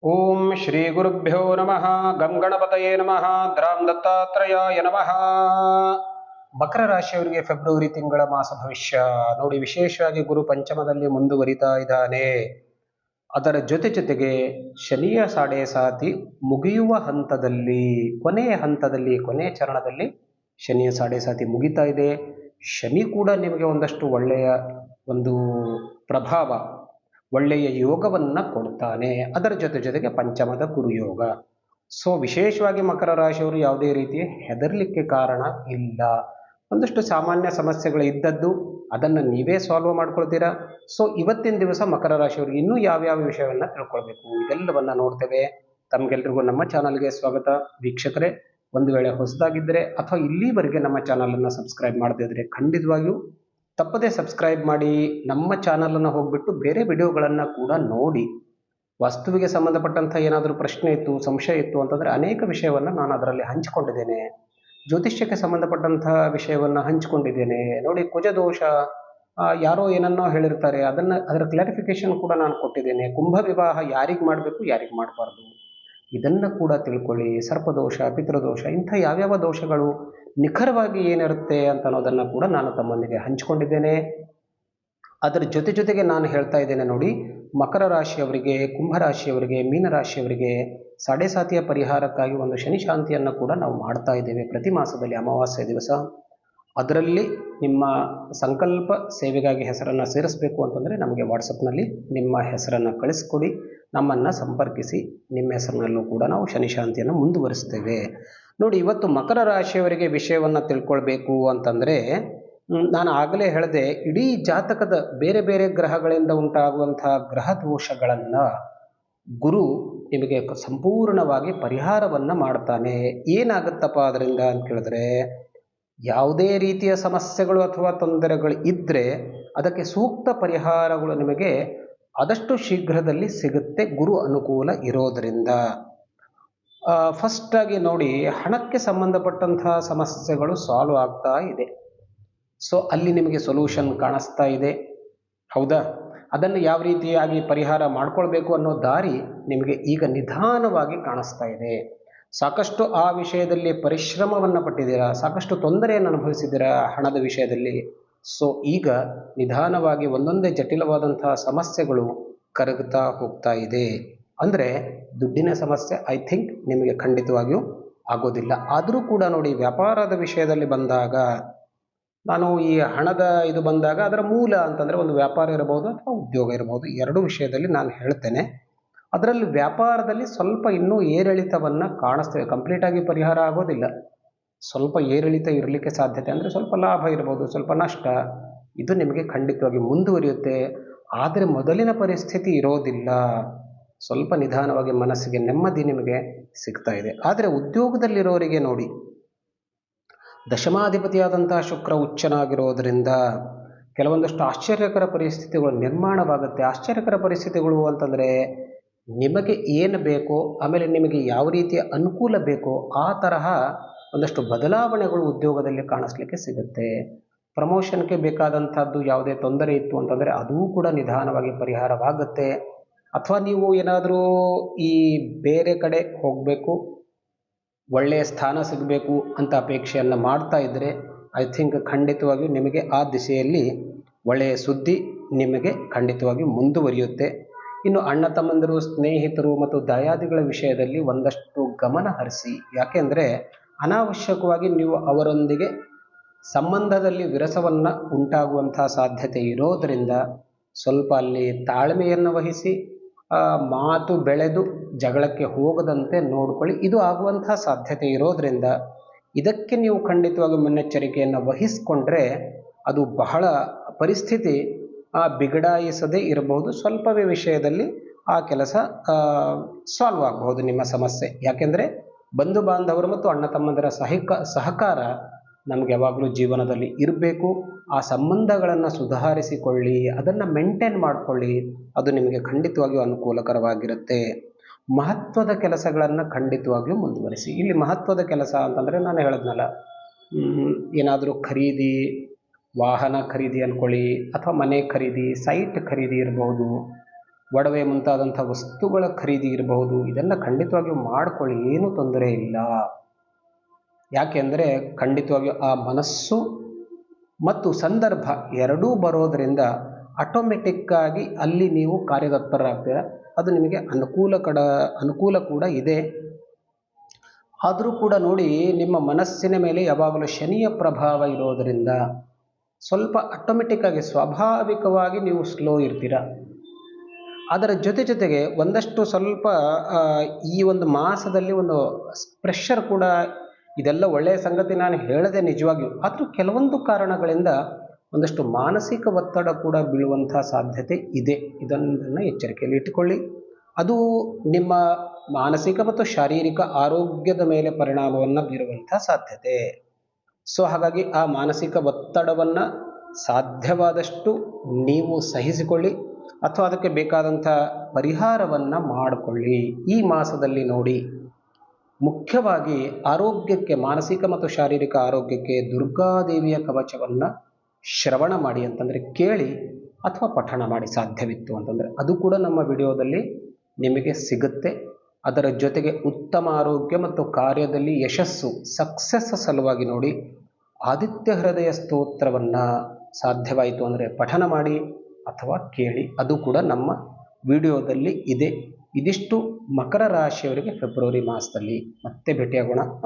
ಓಂ ಶ್ರೀ ಗುರುಭ್ಯೋ ನಮಃ ಗಂ ಗಣಪತಯೇ ನಮಃ ದ್ರಾಂ ದತ್ತಾತ್ರೇಯಾಯ ನಮಃ. ಮಕರ ರಾಶಿಯವರಿಗೆ ಫೆಬ್ರವರಿ ತಿಂಗಳ ಮಾಸ ಭವಿಷ್ಯ ನೋಡಿ. ವಿಶೇಷವಾಗಿ ಗುರು ಪಂಚಮದಲ್ಲಿ ಮುಂದುವರಿತಾ ಇದ್ದಾನೆ. ಅದರ ಜೊತೆಗೆ ಶನಿಯ ಸಾಡೆ ಸಾತಿ ಮುಗಿಯುವ ಹಂತದಲ್ಲಿ, ಕೊನೆಯ ಚರಣದಲ್ಲಿ ಶನಿಯ ಸಾಡೆ ಸಾತಿ ಮುಗಿತಾ ಇದೆ. ಶನಿ ಕೂಡ ನಿಮಗೆ ಒಂದಷ್ಟು ಒಳ್ಳೆಯ ಒಂದು ಪ್ರಭಾವ, ಒಳ್ಳೆಯ ಯೋಗವನ್ನು ಕೊಡ್ತಾನೆ. ಅದರ ಜೊತೆಗೆ ಪಂಚಮದ ಗುರುಯೋಗ. ಸೊ ವಿಶೇಷವಾಗಿ ಮಕರ ರಾಶಿಯವರು ಯಾವುದೇ ರೀತಿ ಹೆದರ್ಲಿಕ್ಕೆ ಕಾರಣ ಇಲ್ಲ. ಒಂದಷ್ಟು ಸಾಮಾನ್ಯ ಸಮಸ್ಯೆಗಳು ಇದ್ದದ್ದು ಅದನ್ನು ನೀವೇ ಸಾಲ್ವ್ ಮಾಡ್ಕೊಳ್ತೀರಾ. ಸೊ ಇವತ್ತಿನ ದಿವಸ ಮಕರ ರಾಶಿಯವರಿಗೆ ಇನ್ನೂ ಯಾವ್ಯಾವ ವಿಷಯವನ್ನು ತಿಳ್ಕೊಳ್ಬೇಕು ಇದೆಲ್ಲವನ್ನ ನೋಡ್ತೇವೆ. ತಮಗೆಲ್ರಿಗೂ ನಮ್ಮ ಚಾನಲ್ಗೆ ಸ್ವಾಗತ. ವೀಕ್ಷಕರೇ, ಒಂದು ವೇಳೆ ಹೊಸದಾಗಿದ್ದರೆ ಅಥವಾ ಇಲ್ಲಿವರೆಗೆ ನಮ್ಮ ಚಾನಲನ್ನು ಸಬ್ಸ್ಕ್ರೈಬ್ ಮಾಡದಿದ್ರೆ ಖಂಡಿತವಾಗಿಯೂ ತಪ್ಪದೇ ಸಬ್ಸ್ಕ್ರೈಬ್ ಮಾಡಿ. ನಮ್ಮ ಚಾನಲನ್ನು ಹೋಗ್ಬಿಟ್ಟು ಬೇರೆ ವಿಡಿಯೋಗಳನ್ನು ಕೂಡ ನೋಡಿ. ವಾಸ್ತುವಿಗೆ ಸಂಬಂಧಪಟ್ಟಂಥ ಏನಾದರೂ ಪ್ರಶ್ನೆ ಇತ್ತು, ಸಂಶಯ ಇತ್ತು ಅಂತಂದರೆ ಅನೇಕ ವಿಷಯವನ್ನು ನಾನು ಅದರಲ್ಲಿ ಹಂಚಿಕೊಂಡಿದ್ದೇನೆ. ಜ್ಯೋತಿಷ್ಯಕ್ಕೆ ಸಂಬಂಧಪಟ್ಟಂಥ ವಿಷಯವನ್ನು ಹಂಚಿಕೊಂಡಿದ್ದೇನೆ ನೋಡಿ. ಕುಜದೋಷ, ಯಾರೋ ಏನನ್ನೋ ಹೇಳಿರ್ತಾರೆ, ಅದರ ಕ್ಲಾರಿಫಿಕೇಶನ್ ಕೂಡ ನಾನು ಕೊಟ್ಟಿದ್ದೇನೆ. ಕುಂಭ ವಿವಾಹ ಯಾರಿಗೆ ಮಾಡಬೇಕು, ಯಾರಿಗೆ ಮಾಡಬಾರ್ದು ಇದನ್ನು ಕೂಡ ತಿಳ್ಕೊಳ್ಳಿ. ಸರ್ಪದೋಷ, ಪಿತೃದೋಷ, ಇಂಥ ಯಾವ್ಯಾವ ದೋಷಗಳು ನಿಖರವಾಗಿ ಏನಿರುತ್ತೆ ಅಂತ ಅನ್ನೋದನ್ನು ಕೂಡ ನಾನು ತಮ್ಮೊಂದಿಗೆ ಹಂಚಿಕೊಂಡಿದ್ದೇನೆ. ಅದರ ಜೊತೆಗೆ ನಾನು ಹೇಳ್ತಾ ಇದ್ದೇನೆ ನೋಡಿ, ಮಕರ ರಾಶಿಯವರಿಗೆ, ಕುಂಭರಾಶಿಯವರಿಗೆ, ಮೀನರಾಶಿಯವರಿಗೆ ಸಾಡೆ ಸಾತಿಯ ಪರಿಹಾರಕ್ಕಾಗಿ ಒಂದು ಶನಿ ಶಾಂತಿಯನ್ನು ಕೂಡ ನಾವು ಮಾಡ್ತಾ ಇದ್ದೇವೆ ಪ್ರತಿ ಮಾಸದಲ್ಲಿ ಅಮಾವಾಸ್ಯೆ ದಿವಸ. ಅದರಲ್ಲಿ ನಿಮ್ಮ ಸಂಕಲ್ಪ ಸೇವೆಗಾಗಿ ಹೆಸರನ್ನು ಸೇರಿಸಬೇಕು ಅಂತಂದರೆ ನಮಗೆ ವಾಟ್ಸಪ್ನಲ್ಲಿ ನಿಮ್ಮ ಹೆಸರನ್ನು ಕಳಿಸ್ಕೊಡಿ, ನಮ್ಮನ್ನು ಸಂಪರ್ಕಿಸಿ. ನಿಮ್ಮ ಹೆಸರಿನಲ್ಲೂ ಕೂಡ ನಾವು ಶನಿ ಶಾಂತಿಯನ್ನು ಮುಂದುವರಿಸ್ತೇವೆ ನೋಡಿ. ಇವತ್ತು ಮಕರ ರಾಶಿಯವರಿಗೆ ವಿಷಯವನ್ನು ತಿಳ್ಕೊಳ್ಬೇಕು ಅಂತಂದರೆ, ನಾನು ಆಗಲೇ ಹೇಳಿದೆ, ಇಡೀ ಜಾತಕದ ಬೇರೆ ಬೇರೆ ಗ್ರಹಗಳಿಂದ ಉಂಟಾಗುವಂತಹ ಗ್ರಹ ದೋಷಗಳನ್ನು ಗುರು ನಿಮಗೆ ಸಂಪೂರ್ಣವಾಗಿ ಪರಿಹಾರವನ್ನು ಮಾಡ್ತಾನೆ. ಏನಾಗುತ್ತಪ್ಪ ಅದರಿಂದ ಅಂತ ಕೇಳಿದ್ರೆ, ಯಾವುದೇ ರೀತಿಯ ಸಮಸ್ಯೆಗಳು ಅಥವಾ ತೊಂದರೆಗಳು ಇದ್ದರೆ ಅದಕ್ಕೆ ಸೂಕ್ತ ಪರಿಹಾರಗಳು ನಿಮಗೆ ಆದಷ್ಟು ಶೀಘ್ರದಲ್ಲಿ ಸಿಗುತ್ತೆ, ಗುರು ಅನುಕೂಲ ಇರೋದರಿಂದ. ಫಸ್ಟಾಗಿ ನೋಡಿ, ಹಣಕ್ಕೆ ಸಂಬಂಧಪಟ್ಟಂತಹ ಸಮಸ್ಯೆಗಳು ಸಾಲ್ವ್ ಆಗ್ತಾ ಇದೆ. ಸೊ ಅಲ್ಲಿ ನಿಮಗೆ ಸೊಲ್ಯೂಷನ್ ಕಾಣಿಸ್ತಾ ಇದೆ, ಹೌದಾ? ಅದನ್ನು ಯಾವ ರೀತಿಯಾಗಿ ಪರಿಹಾರ ಮಾಡ್ಕೊಳ್ಬೇಕು ಅನ್ನೋ ದಾರಿ ನಿಮಗೆ ಈಗ ನಿಧಾನವಾಗಿ ಕಾಣಿಸ್ತಾ ಇದೆ. ಸಾಕಷ್ಟು ಆ ವಿಷಯದಲ್ಲಿ ಪರಿಶ್ರಮವನ್ನು ಪಟ್ಟಿದ್ದೀರಾ, ಸಾಕಷ್ಟು ತೊಂದರೆಯನ್ನು ಅನುಭವಿಸಿದ್ದೀರಾ ಹಣದ ವಿಷಯದಲ್ಲಿ. ಸೊ ಈಗ ನಿಧಾನವಾಗಿ ಒಂದೊಂದೇ ಜಟಿಲವಾದಂತಹ ಸಮಸ್ಯೆಗಳು ಕರಗುತ್ತಾ ಹೋಗ್ತಾ ಇದೆ. ಅಂದರೆ ದುಡ್ಡಿನ ಸಮಸ್ಯೆ ಐ ಥಿಂಕ್ ನಿಮಗೆ ಖಂಡಿತವಾಗಿಯೂ ಆಗೋದಿಲ್ಲ. ಆದರೂ ಕೂಡ ನೋಡಿ, ವ್ಯಾಪಾರದ ವಿಷಯದಲ್ಲಿ ಬಂದಾಗ, ನಾನು ಈ ಹಣದ ಇದು ಬಂದಾಗ ಅದರ ಮೂಲ ಅಂತಂದರೆ ಒಂದು ವ್ಯಾಪಾರ ಇರಬಹುದು ಅಥವಾ ಉದ್ಯೋಗ ಇರಬಹುದು, ಎರಡೂ ವಿಷಯದಲ್ಲಿ ನಾನು ಹೇಳ್ತೇನೆ. ಅದರಲ್ಲಿ ವ್ಯಾಪಾರದಲ್ಲಿ ಸ್ವಲ್ಪ ಇನ್ನೂ ಏರಿಳಿತವನ್ನು ಕಾಣಿಸ್ತೇವೆ. ಕಂಪ್ಲೀಟಾಗಿ ಪರಿಹಾರ ಆಗೋದಿಲ್ಲ, ಸ್ವಲ್ಪ ಏರಿಳಿತ ಇರಲಿಕ್ಕೆ ಸಾಧ್ಯತೆ. ಅಂದರೆ ಸ್ವಲ್ಪ ಲಾಭ ಇರ್ಬೋದು, ಸ್ವಲ್ಪ ನಷ್ಟ, ಇದು ನಿಮಗೆ ಖಂಡಿತವಾಗಿ ಮುಂದುವರಿಯುತ್ತೆ. ಆದರೆ ಮೊದಲಿನ ಪರಿಸ್ಥಿತಿ ಇರೋದಿಲ್ಲ. ಸ್ವಲ್ಪ ನಿಧಾನವಾಗಿ ಮನಸ್ಸಿಗೆ ನೆಮ್ಮದಿ ನಿಮಗೆ ಸಿಗ್ತಾ ಇದೆ. ಆದರೆ ಉದ್ಯೋಗದಲ್ಲಿರೋರಿಗೆ ನೋಡಿ, ದಶಮಾಧಿಪತಿಯಾದಂತಹ ಶುಕ್ರ ಉಚ್ಚನಾಗಿರೋದರಿಂದ ಕೆಲವೊಂದಷ್ಟು ಆಶ್ಚರ್ಯಕರ ಪರಿಸ್ಥಿತಿಗಳು ನಿರ್ಮಾಣವಾಗುತ್ತೆ. ಆಶ್ಚರ್ಯಕರ ಪರಿಸ್ಥಿತಿಗಳು ಅಂತಂದರೆ, ನಿಮಗೆ ಏನು ಬೇಕೋ, ಆಮೇಲೆ ನಿಮಗೆ ಯಾವ ರೀತಿಯ ಅನುಕೂಲ ಬೇಕೋ ಆ ತರಹ ಒಂದಷ್ಟು ಬದಲಾವಣೆಗಳು ಉದ್ಯೋಗದಲ್ಲಿ ಕಾಣಿಸ್ಲಿಕ್ಕೆ ಸಿಗುತ್ತೆ. ಪ್ರಮೋಷನ್ಗೆ ಬೇಕಾದಂಥದ್ದು ಯಾವುದೇ ತೊಂದರೆ ಇತ್ತು ಅಂತಂದರೆ ಅದೂ ಕೂಡ ನಿಧಾನವಾಗಿ ಪರಿಹಾರವಾಗುತ್ತೆ. ಅಥವಾ ನೀವು ಏನಾದರೂ ಈ ಬೇರೆ ಕಡೆ ಹೋಗಬೇಕು, ಒಳ್ಳೆಯ ಸ್ಥಾನ ಸಿಗಬೇಕು ಅಂತ ಅಪೇಕ್ಷೆಯನ್ನು ಮಾಡ್ತಾ ಇದ್ದರೆ ಐ ಥಿಂಕ್ ಖಂಡಿತವಾಗಿಯೂ ನಿಮಗೆ ಆ ದಿಶೆಯಲ್ಲಿ ಒಳ್ಳೆಯ ಸುದ್ದಿ ನಿಮಗೆ ಖಂಡಿತವಾಗಿ ಮುಂದುವರಿಯುತ್ತೆ. ಇನ್ನು ಅಣ್ಣ ತಮ್ಮಂದಿರು, ಸ್ನೇಹಿತರು ಮತ್ತು ದಾಯಾದಿಗಳ ವಿಷಯದಲ್ಲಿ ಒಂದಷ್ಟು ಗಮನ ಹರಿಸಿ. ಯಾಕೆಂದರೆ ಅನಾವಶ್ಯಕವಾಗಿ ನೀವು ಅವರೊಂದಿಗೆ ಸಂಬಂಧದಲ್ಲಿ ವಿರಸವನ್ನು ಉಂಟಾಗುವಂಥ ಸಾಧ್ಯತೆ ಇರೋದರಿಂದ ಸ್ವಲ್ಪ ಅಲ್ಲಿ ತಾಳ್ಮೆಯನ್ನು ವಹಿಸಿ, ಮಾತು ಬೆಳೆದು ಜಗಳಕ್ಕೆ ಹೋಗದಂತೆ ನೋಡಿಕೊಳ್ಳಿ. ಇದು ಆಗುವಂತಹ ಸಾಧ್ಯತೆ ಇರೋದರಿಂದ ಇದಕ್ಕೆ ನೀವು ಖಂಡಿತವಾಗಿ ಮುನ್ನೆಚ್ಚರಿಕೆಯನ್ನು ವಹಿಸಿಕೊಂಡ್ರೆ ಅದು ಬಹಳ ಪರಿಸ್ಥಿತಿ ಬಿಗಡಾಯಿಸದೇ ಇರಬಹುದು. ಸ್ವಲ್ಪವೇ ವಿಷಯದಲ್ಲಿ ಆ ಕೆಲಸ ಸಾಲ್ವ್ ಆಗಬಹುದು ನಿಮ್ಮ ಸಮಸ್ಯೆ. ಯಾಕೆಂದರೆ ಬಂಧು ಬಾಂಧವರು ಮತ್ತು ಅಣ್ಣ ತಮ್ಮಂದಿರ ಸಹಕಾರ ನಮಗೆ ಯಾವಾಗಲೂ ಜೀವನದಲ್ಲಿ ಇರಬೇಕು. ಆ ಸಂಬಂಧಗಳನ್ನು ಸುಧಾರಿಸಿಕೊಳ್ಳಿ, ಅದನ್ನು ಮೇಂಟೈನ್ ಮಾಡಿಕೊಳ್ಳಿ. ಅದು ನಿಮಗೆ ಖಂಡಿತವಾಗಿಯೂ ಅನುಕೂಲಕರವಾಗಿರುತ್ತೆ. ಮಹತ್ವದ ಕೆಲಸಗಳನ್ನು ಖಂಡಿತವಾಗಿಯೂ ಮುಂದುವರಿಸಿ. ಇಲ್ಲಿ ಮಹತ್ವದ ಕೆಲಸ ಅಂತಂದರೆ ನಾನು ಹೇಳಿದ್ನಲ್ಲ, ಏನಾದರೂ ಖರೀದಿ, ವಾಹನ ಖರೀದಿ ಅಂದ್ಕೊಳ್ಳಿ, ಅಥವಾ ಮನೆ ಖರೀದಿ, ಸೈಟ್ ಖರೀದಿ ಇರಬಹುದು, ಒಡವೆ ಮುಂತಾದಂಥ ವಸ್ತುಗಳ ಖರೀದಿ ಇರಬಹುದು. ಇದನ್ನು ಖಂಡಿತವಾಗಿಯೂ ಮಾಡಿಕೊಳ್ಳಿ, ಏನೂ ತೊಂದರೆ ಇಲ್ಲ. ಯಾಕೆಂದರೆ ಖಂಡಿತವಾಗಿಯೂ ಆ ಮನಸ್ಸು ಮತ್ತು ಸಂದರ್ಭ ಎರಡೂ ಬರೋದರಿಂದ ಆಟೋಮೆಟಿಕ್ಕಾಗಿ ಅಲ್ಲಿ ನೀವು ಕಾರ್ಯತತ್ಪರರಾಗ್ತೀರ. ಅದು ನಿಮಗೆ ಅನುಕೂಲ ಕೂಡ ಇದೆ. ಆದರೂ ಕೂಡ ನೋಡಿ, ನಿಮ್ಮ ಮನಸ್ಸಿನ ಮೇಲೆ ಯಾವಾಗಲೂ ಶನಿಯ ಪ್ರಭಾವ ಇರೋದರಿಂದ ಸ್ವಲ್ಪ ಆಟೋಮೆಟಿಕ್ಕಾಗಿ ಸ್ವಾಭಾವಿಕವಾಗಿ ನೀವು ಸ್ಲೋ ಇರ್ತೀರ. ಅದರ ಜೊತೆಗೆ ಒಂದಷ್ಟು ಸ್ವಲ್ಪ ಈ ಒಂದು ಮಾಸದಲ್ಲಿ ಒಂದು ಪ್ರೆಷರ್ ಕೂಡ, ಇದೆಲ್ಲ ಒಳ್ಳೆಯ ಸಂಗತಿ ನಾನು ಹೇಳದೆ ನಿಜವಾಗಿಯೂ. ಆದರೂ ಕೆಲವೊಂದು ಕಾರಣಗಳಿಂದ ಒಂದಷ್ಟು ಮಾನಸಿಕ ಒತ್ತಡ ಕೂಡ ಬೀಳುವಂಥ ಸಾಧ್ಯತೆ ಇದೆ. ಇದನ್ನು ಎಚ್ಚರಿಕೆಯಲ್ಲಿ ಇಟ್ಟುಕೊಳ್ಳಿ. ಅದು ನಿಮ್ಮ ಮಾನಸಿಕ ಮತ್ತು ಶಾರೀರಿಕ ಆರೋಗ್ಯದ ಮೇಲೆ ಪರಿಣಾಮವನ್ನು ಬೀರುವಂಥ ಸಾಧ್ಯತೆ. ಸೊ ಹಾಗಾಗಿ ಆ ಮಾನಸಿಕ ಒತ್ತಡವನ್ನು ಸಾಧ್ಯವಾದಷ್ಟು ನೀವು ಸಹಿಸಿಕೊಳ್ಳಿ, ಅಥವಾ ಅದಕ್ಕೆ ಬೇಕಾದಂಥ ಪರಿಹಾರವನ್ನು ಮಾಡಿಕೊಳ್ಳಿ. ಈ ಮಾಸದಲ್ಲಿ ನೋಡಿ, ಮುಖ್ಯವಾಗಿ ಆರೋಗ್ಯಕ್ಕೆ, ಮಾನಸಿಕ ಮತ್ತು ಶಾರೀರಿಕ ಆರೋಗ್ಯಕ್ಕೆ ದುರ್ಗಾದೇವಿಯ ಕವಚವನ್ನು ಶ್ರವಣ ಮಾಡಿ, ಅಂತಂದರೆ ಕೇಳಿ ಅಥವಾ ಪಠಣ ಮಾಡಿ ಸಾಧ್ಯವಿತ್ತು ಅಂತಂದರೆ. ಅದು ಕೂಡ ನಮ್ಮ ವಿಡಿಯೋದಲ್ಲಿ ನಿಮಗೆ ಸಿಗುತ್ತೆ. ಅದರ ಜೊತೆಗೆ ಉತ್ತಮ ಆರೋಗ್ಯ ಮತ್ತು ಕಾರ್ಯದಲ್ಲಿ ಯಶಸ್ಸು, ಸಕ್ಸಸ್ ಸಲುವಾಗಿ ನೋಡಿ, ಆದಿತ್ಯ ಹೃದಯ ಸ್ತೋತ್ರವನ್ನು ಸಾಧ್ಯವಾಯಿತು ಅಂದರೆ ಪಠಣ ಮಾಡಿ ಅಥವಾ ಕೇಳಿ. ಅದು ಕೂಡ ನಮ್ಮ ವಿಡಿಯೋದಲ್ಲಿ ಇದೆ. ಇದಿಷ್ಟು ಮಕರ ರಾಶಿಯವರಿಗೆ ಫೆಬ್ರವರಿ ಮಾಸದಲ್ಲಿ. ಮತ್ತೆ ಭೇಟಿಯಾಗೋಣ.